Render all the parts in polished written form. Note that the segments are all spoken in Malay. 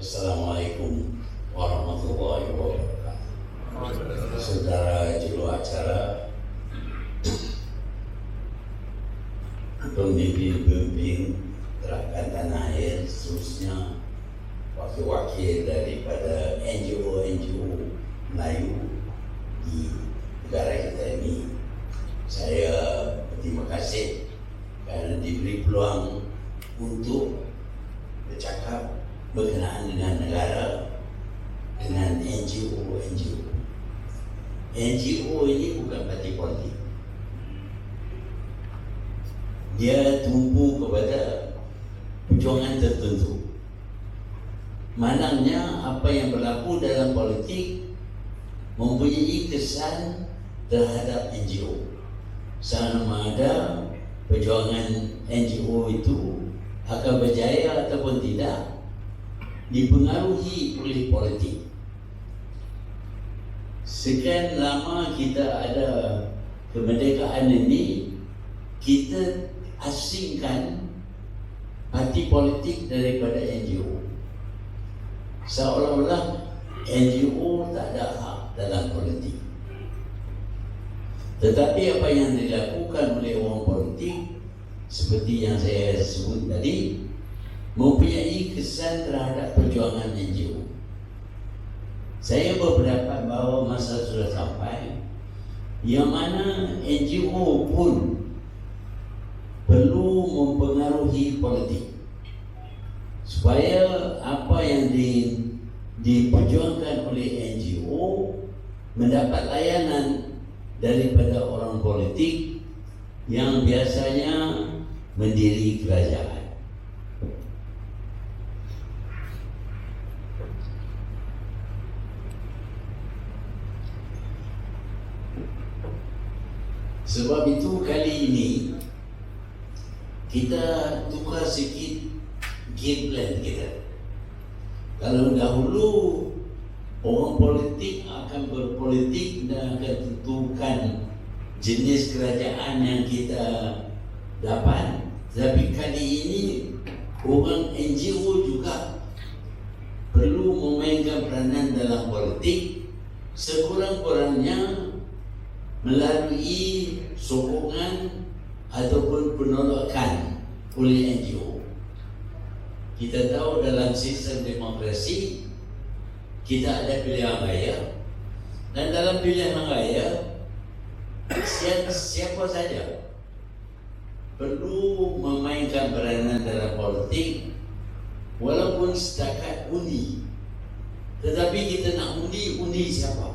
Assalamualaikum warahmatullahi wabarakatuh. Saudara juru acara, pembimbing gerakan tanah air, seterusnya wakil-wakil daripada NGO Melayu di negara kita ini, saya berterima kasih kerana diberi peluang untuk bercakap berkenaan dengan negara, dengan NGO. NGO ini bukan parti politik. Dia tumpu kepada perjuangan tertentu. Malangnya apa yang berlaku dalam politik mempunyai kesan terhadap NGO. Sama ada perjuangan NGO itu akan berjaya ataupun tidak dipengaruhi oleh politik. Sekian lama kita ada kemerdekaan ini, kita asingkan parti politik daripada NGO. Seolah-olah NGO tak ada hak dalam politik. Tetapi apa yang dilakukan oleh orang politik, seperti yang saya sebut tadi, mempunyai kesan terhadap perjuangan NGO. Saya berpendapat bahawa masa sudah sampai yang mana NGO pun perlu mempengaruhi politik supaya apa yang diperjuangkan oleh NGO mendapat layanan daripada orang politik yang biasanya mendiri kerajaan. Sebab itu kali ini kita tukar sikit game plan kita. Kalau dahulu orang politik akan berpolitik dan akan tentukan jenis kerajaan yang kita dapat, tapi kali ini orang NGO juga perlu memainkan peranan dalam politik, sekurang-kurangnya melalui sokongan ataupun penolakan oleh NGO. Kita tahu dalam sistem demokrasi kita ada pilihan raya, dan dalam pilihan raya siapa saja perlu memainkan peranan dalam politik walaupun setakat undi. Tetapi kita nak undi siapa?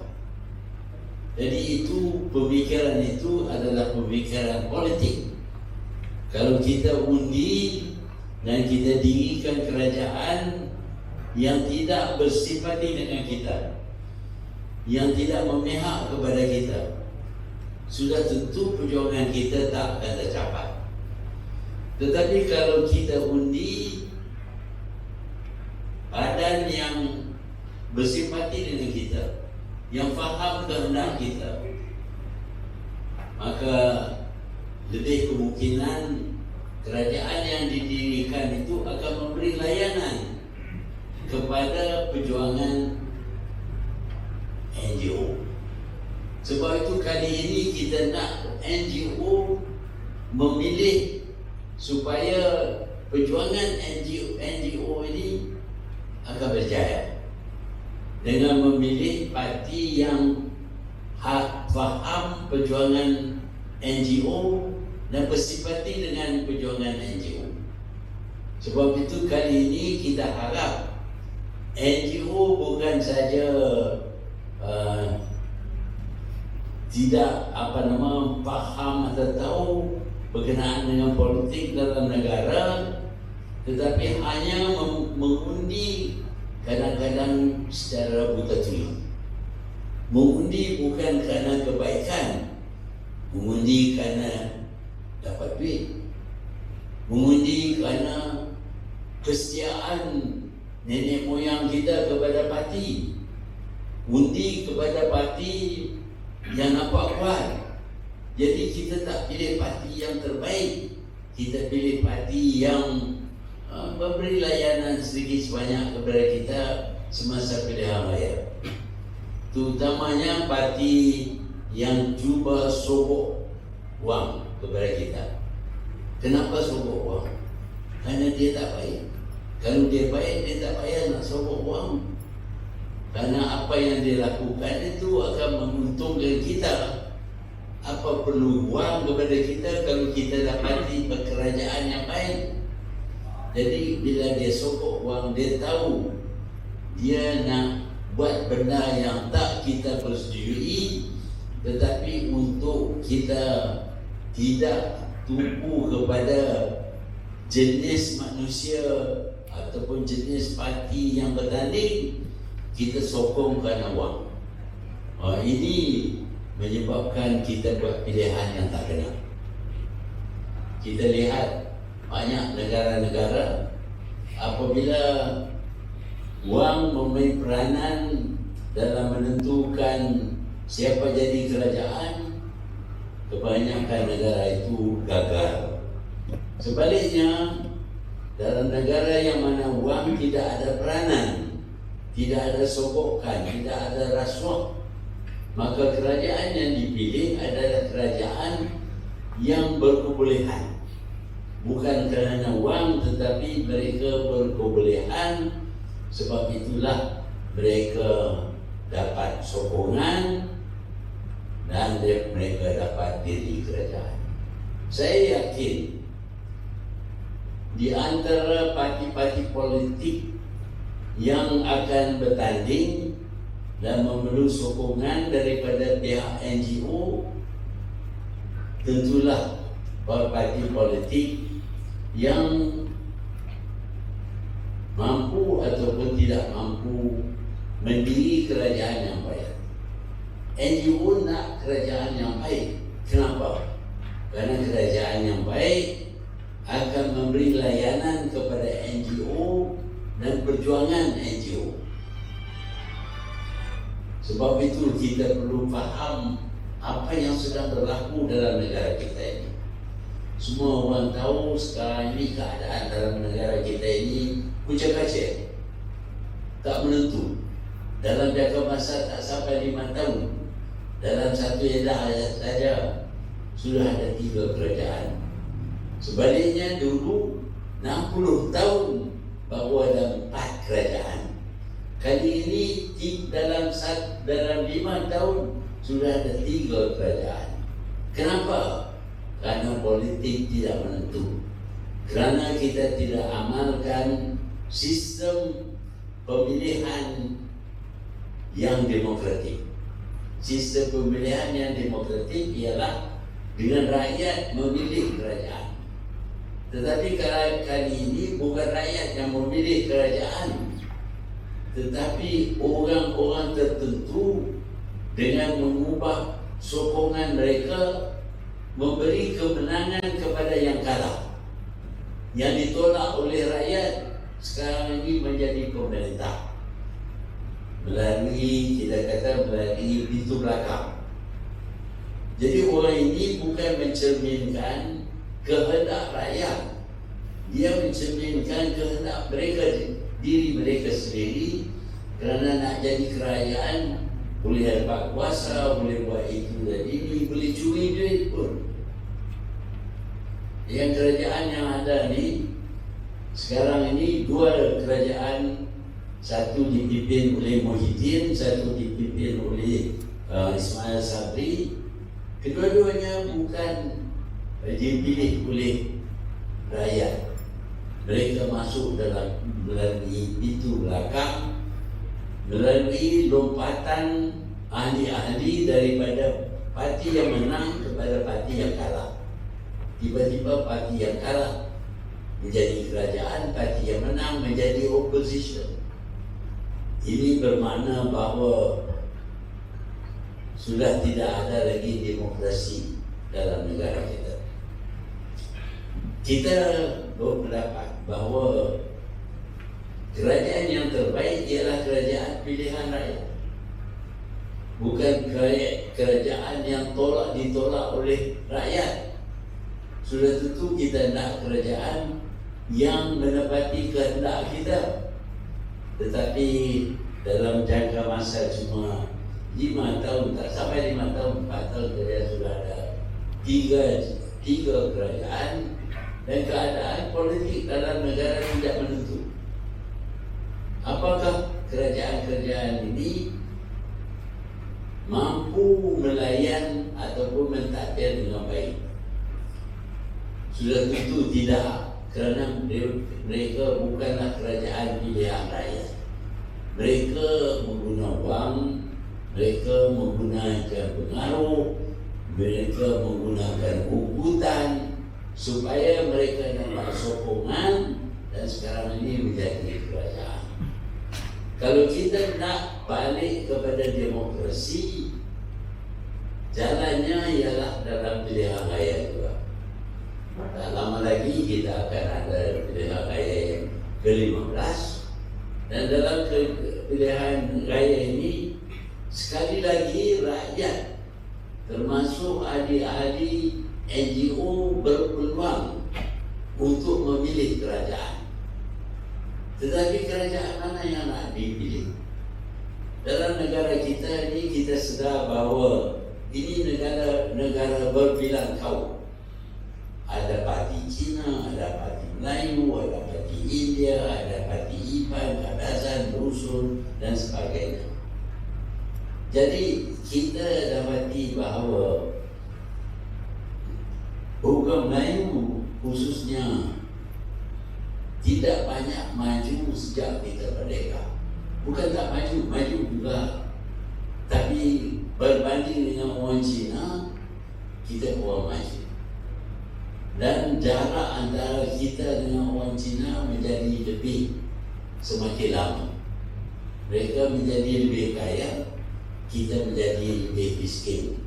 Jadi pemikiran itu adalah pemikiran politik. Kalau kita undi dan kita dirikan kerajaan yang tidak bersimpati dengan kita, yang tidak memihak kepada kita, sudah tentu perjuangan kita tak akan tercapai. Tetapi kalau kita undi badan yang bersimpati dengan kita, yang faham kehendak kita, maka lebih kemungkinan kerajaan yang didirikan itu akan memberi layanan kepada perjuangan NGO. Sebab itu kali ini kita nak NGO memilih supaya perjuangan NGO ini akan berjaya dengan memilih parti yang faham perjuangan NGO dan bersifati dengan perjuangan NGO. Sebab itu kali ini kita harap NGO bukan saja tidak faham atau tahu berkenaan dengan politik dalam negara, tetapi hanya mengundi kadang-kadang secara buta tuli. Mengundi bukan kerana kebaikan, mengundi kerana dapat duit, mengundi kerana kesetiaan nenek moyang kita kepada parti, undi kepada parti yang nampak kuat. Jadi kita tak pilih parti yang terbaik, kita pilih parti yang memberi layanan sedikit sebanyak kepada kita semasa pilihan raya. Terutamanya parti yang cuba sogok wang kepada kita. Kenapa sogok wang? Kerana dia tak baik. Kalau dia baik, dia tak payah nak sogok wang. Kerana apa yang dia lakukan itu akan menguntungkan kita. Apa perlu wang kepada kita kalau kita dapati pekerjaan yang baik? Jadi bila dia sokok wang, dia tahu dia nak buat benda yang tak kita persetujui, tetapi untuk kita tidak tumpu kepada jenis manusia ataupun jenis parti yang bertanding, kita sokong kerana wang. Ini menyebabkan kita buat pilihan yang tak kena. Kita lihat banyak negara-negara apabila wang memain peranan dalam menentukan siapa jadi kerajaan, kebanyakan negara itu gagal. Sebaliknya, dalam negara yang mana wang tidak ada peranan, tidak ada sogokan, tidak ada rasuah, maka kerajaan yang dipilih adalah kerajaan yang berkebolehan. Bukan kerana wang, tetapi mereka berkebolehan. Sebab itulah mereka dapat sokongan dan mereka dapat diri kerajaan. Saya yakin di antara parti-parti politik yang akan bertanding dan memerlukan sokongan daripada pihak NGO, tentulah parti politik yang mampu ataupun tidak mampu mendiri kerajaan yang baik. NGO nak kerajaan yang baik. Kenapa? Kerana kerajaan yang baik akan memberi layanan kepada NGO dan perjuangan NGO. Sebab itu kita perlu faham apa yang sedang berlaku dalam negara kita ini. Semua orang tahu sekarang ini keadaan dalam negara kita ini kucak-kacir, tak menentu. Dalam jangka masa tak sampai 5 tahun, dalam satu edah saja sudah ada 3 kerajaan. Sebaliknya dulu 60 tahun baru ada 4 kerajaan. Kali ini dalam 5 tahun sudah ada 3 kerajaan. Kenapa? Kerana politik tidak menentu. Kerana kita tidak amalkan sistem pemilihan yang demokratik. Sistem pemilihan yang demokratik ialah dengan rakyat memilih kerajaan. Tetapi kali ini bukan rakyat yang memilih kerajaan, tetapi orang-orang tertentu dengan mengubah sokongan mereka memberi kemenangan kepada yang kalah. Yang ditolak oleh rakyat sekarang ini menjadi pemerintah melalui, kita kata, melalui pintu belakang. Jadi orang ini bukan mencerminkan kehendak rakyat, dia mencerminkan kehendak mereka, diri mereka sendiri. Kerana nak jadi kerajaan, boleh dapat kuasa, boleh buat itu dan ini, boleh curi duit pun. Yang kerajaan yang ada ni sekarang ini 2 kerajaan, satu dipimpin oleh Muhyiddin, satu dipimpin oleh Ismail Sabri. Kedua-duanya bukan dipilih oleh rakyat. Mereka masuk dalam melalui pintu belakang, melalui lompatan ahli-ahli daripada parti yang menang kepada parti yang kalah. Tiba-tiba parti yang kalah menjadi kerajaan, parti yang menang menjadi opposition. Ini bermakna bahawa sudah tidak ada lagi demokrasi dalam negara kita. Kita berpendapat bahawa kerajaan yang terbaik ialah kerajaan pilihan rakyat, bukan kerajaan yang ditolak oleh rakyat. Sudah tentu kita nak kerajaan yang menepati kehendak kita. Tetapi dalam jangka masa cuma 5 tahun, tak sampai 5 tahun, 4 tahun saja sudah ada tiga kerajaan, dan keadaan politik dalam negara tidak menentu. Apakah kerajaan-kerajaan ini mampu melayan ataupun mentadbir dengan baik? Sudah tentu tidak, kerana mereka bukanlah kerajaan pilihan rakyat. Mereka menggunakan wang, mereka menggunakan pengaruh, mereka menggunakan hukutan supaya mereka dapat sokongan, dan sekarang ini menjadi kerajaan. Kalau kita nak balik kepada demokrasi, jalannya ialah dalam pilihan raya juga. Tak lama lagi kita akan ada pilihan raya yang ke-15, dan dalam pilihan raya ini sekali lagi rakyat termasuk ahli-ahli NGO berpeluang untuk memilih kerajaan. Tetapi kerajaan mana yang nak dipilih? Dalam negara kita ini kita sedar bahawa ini negara berbilang kaum. Ada parti Cina, ada parti Melayu, ada parti India, ada parti Ipan, Kadasan, Dusun dan sebagainya. Jadi kita dapati bahawa program Melayu khususnya tidak banyak maju sejak kita merdeka. Bukan tak maju, maju juga. Tapi berbanding dengan orang Cina, kita kurang maju. Dan jarak antara kita dengan orang Cina menjadi lebih semakin lama. Mereka menjadi lebih kaya, kita menjadi lebih miskin.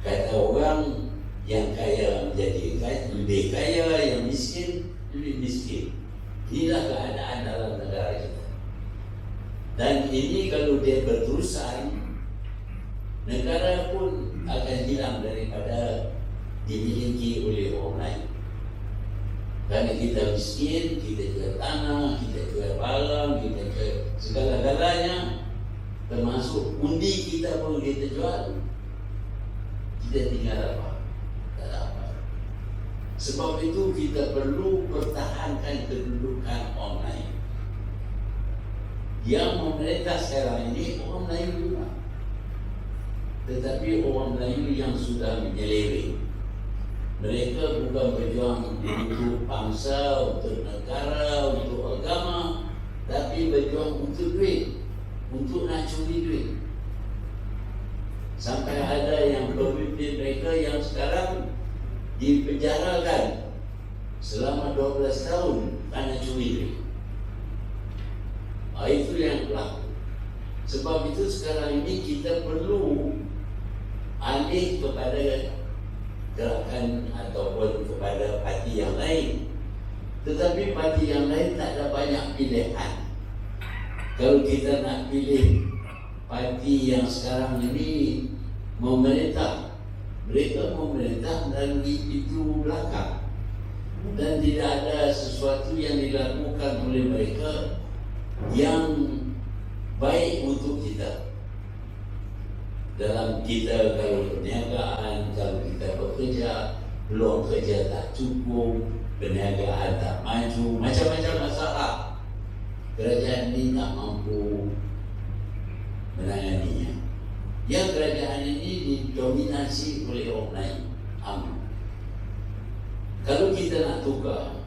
Kata orang, yang kaya menjadi lebih kaya, yang miskin lebih miskin. Inilah keadaan dalam negara kita. Dan ini kalau dia berterusan, negara pun akan hilang daripada dimiliki oleh orang lain. Kerana kita miskin, kita jual tanah, kita jual barang, kita jual segala-galanya, termasuk undi kita pun kita jual. Kita tinggal apa? Tak ada apa. Sebab itu kita perlu pertahankan kedudukan orang lain. Yang memerintah sekarang ini orang Melayu juga, tetapi orang Melayu yang sudah menyeleweng. Mereka bukan berjuang untuk bangsa, untuk negara, untuk agama, tapi berjuang untuk duit, untuk nak curi duit. Sampai ada yang pemimpin mereka yang sekarang dipenjarakan selama 12 tahun kerana curi duit. Itu yang berlaku. Sebab itu sekarang ini kita perlu alih kepada gerakan ataupun kepada parti yang lain. Tetapi parti yang lain tak ada banyak pilihan. Kalau kita nak pilih parti yang sekarang ini memerintah, mereka memerintah melalui pintu belakang, dan tidak ada sesuatu yang dilakukan oleh mereka yang baik untuk kita. Dalam kita kalau perniagaan, kalau kita bekerja, peluang kerja tak cukup, perniagaan tak maju, macam-macam masalah, kerajaan ini tak mampu menanganinya. Yang kerajaan ini didominasi oleh orang lain. Kalau kita nak tukar,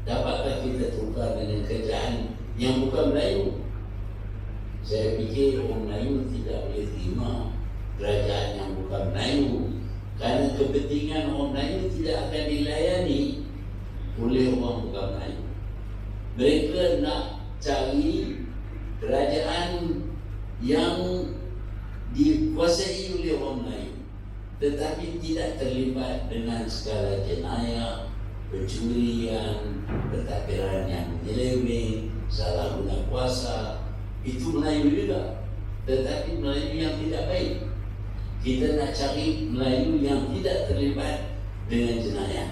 dapatkah kita tukar dengan kerajaan yang bukan Melayu? Saya fikir orang Melayu tidak boleh terima kerajaan yang bukan Melayu, kerana kepentingan orang Melayu tidak akan dilayani oleh orang bukan Melayu. Mereka nak cari kerajaan yang dikuasai oleh orang Melayu, tetapi tidak terlibat dengan segala jenayah, pencurian, pentadbiran yang menyeleweng, salah guna kuasa. Itu Melayu juga, tetapi Melayu yang tidak baik. Kita nak cari Melayu yang tidak terlibat dengan jenayah.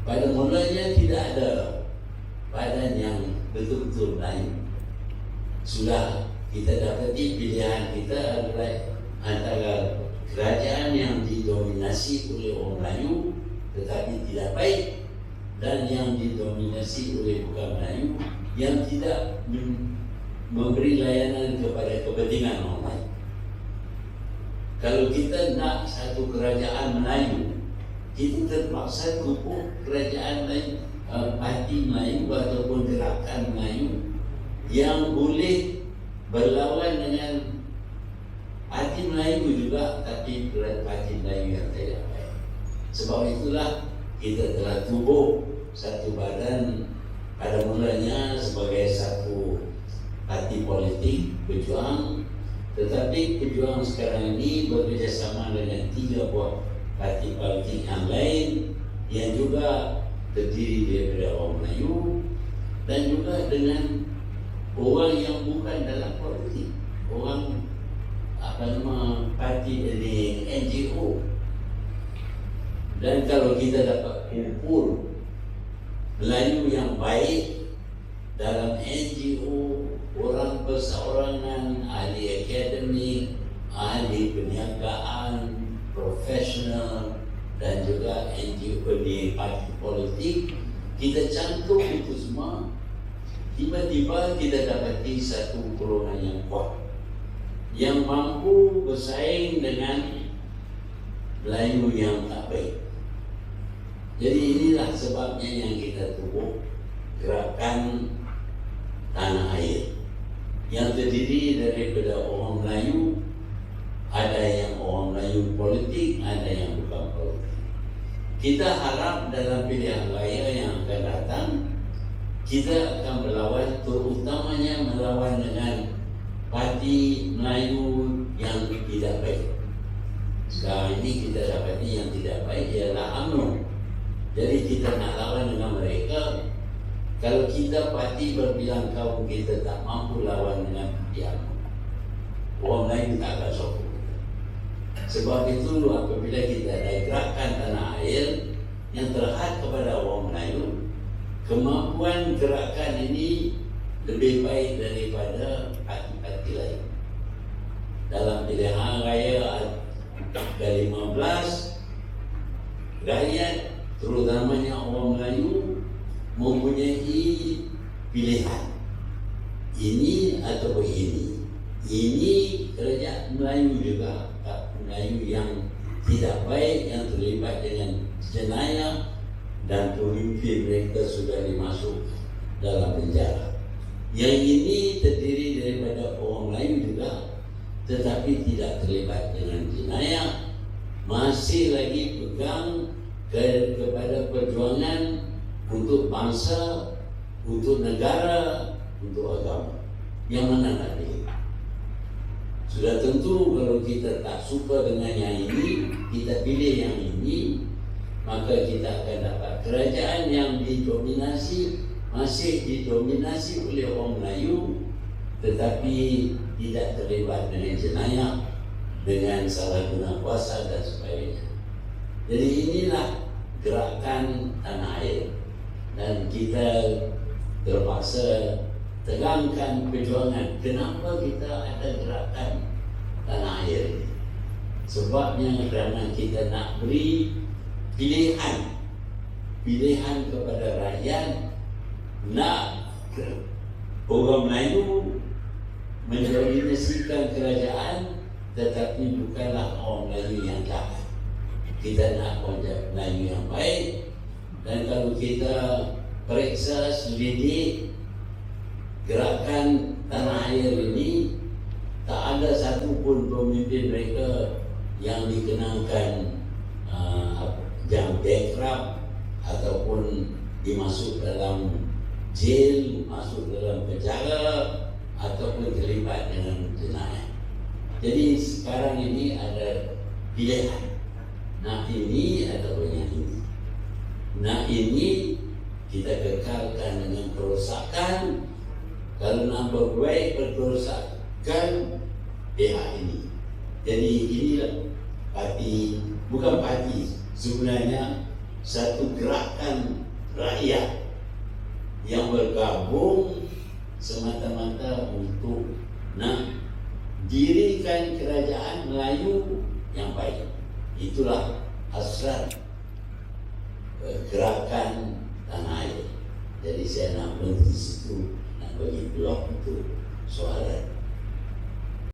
Pada mulanya tidak ada badan yang betul-betul Melayu. Sudah kita dapati pilihan kita adalah antara kerajaan yang didominasi oleh orang Melayu tetapi tidak baik, dan yang didominasi oleh bukan Melayu yang tidak memberi layanan kepada kepentingan orang lain. Kalau kita nak satu kerajaan Melayu, kita terpaksa tubuh kerajaan Melayu, parti Melayu ataupun gerakan Melayu yang boleh berlawan dengan parti Melayu juga, tapi parti Melayu yang tidak baik. Sebab itulah kita telah tubuh satu badan pada mulanya sebagai satu parti politik berjuang, tetapi pejuang sekarang ini bekerjasama dengan 3 buah parti politik yang lain yang juga terdiri daripada orang Melayu dan juga dengan orang yang bukan dalam politik, orang parti dari NGO. Dan kalau kita dapat kumpul Melayu yang baik dalam NGO, orang perseorangan, ahli akademik, ahli perniagaan, profesional, dan juga NGO di parti politik, kita cantum itu semua, tiba-tiba kita dapati satu golongan yang kuat yang mampu bersaing dengan Melayu yang tak baik. Jadi inilah sebabnya yang kita tubuh gerakan Tanah Air yang terdiri daripada orang Melayu, ada yang orang Melayu politik, ada yang bukan politik. Kita harap dalam pilihan raya yang akan datang, kita akan melawan, terutamanya melawan dengan parti Melayu yang tidak baik. Sekarang ini kita dapati yang tidak baik ialah UMNO. Jadi kita nak lawan dengan mereka. Kalau kita parti berbilang kaum, kita tak mampu lawan dengan pihak orang lain, tak akan sokong. Sebab itu apabila kita ada gerakan Tanah Air yang terhad kepada orang Melayu, kemampuan gerakan ini lebih baik daripada parti-parti lain. Dalam pilihan raya ke-15, rakyat terutamanya orang Melayu mempunyai pilihan ini atau ini. Ini kerajaan Melayu juga, Melayu yang tidak baik, yang terlibat dengan jenayah, dan pemimpin mereka sudah dimasuk dalam penjara. Yang ini terdiri daripada orang Melayu juga, tetapi tidak terlibat dengan jenayah, masih lagi pegang kepada perjuangan untuk bangsa, untuk negara, untuk agama. Yang mana nak pilih? Sudah tentu kalau kita tak suka dengan yang ini, kita pilih yang ini, maka kita akan dapat kerajaan yang masih didominasi oleh orang Melayu, tetapi tidak terlibat dengan jenayah, dengan salah guna kuasa dan sebagainya. Jadi inilah gerakan Tanah Air, dan kita terpaksa tegangkan perjuangan. Kenapa kita ada gerakan Tanah Air ini? Sebabnya kerana kita nak beri pilihan kepada rakyat, nak orang Melayu mendominasikan kerajaan, tetapi bukanlah orang Melayu yang jahat. Kita nak orang Melayu yang baik. Dan kalau kita periksa selidik gerakan Tanah Air ini, tak ada satu pun pemimpin mereka yang dikenangkan jam bankrupt ataupun dimasuk dalam jail, masuk dalam penjara, ataupun terlibat dengan jenayah. Jadi sekarang ini ada pilihan, nak ini atau yang ini. Nak ini kita kekalkan dengan kerosakan. Kalau nak berbaik berkerosakan pihak ini. Jadi inilah parti, bukan parti sebenarnya, satu gerakan rakyat yang bergabung semata-mata untuk dirikan kerajaan Melayu yang baik. Itulah hasrat gerakan tanah air. Jadi saya nak berhenti situ, nak bagi peluang untuk soalan.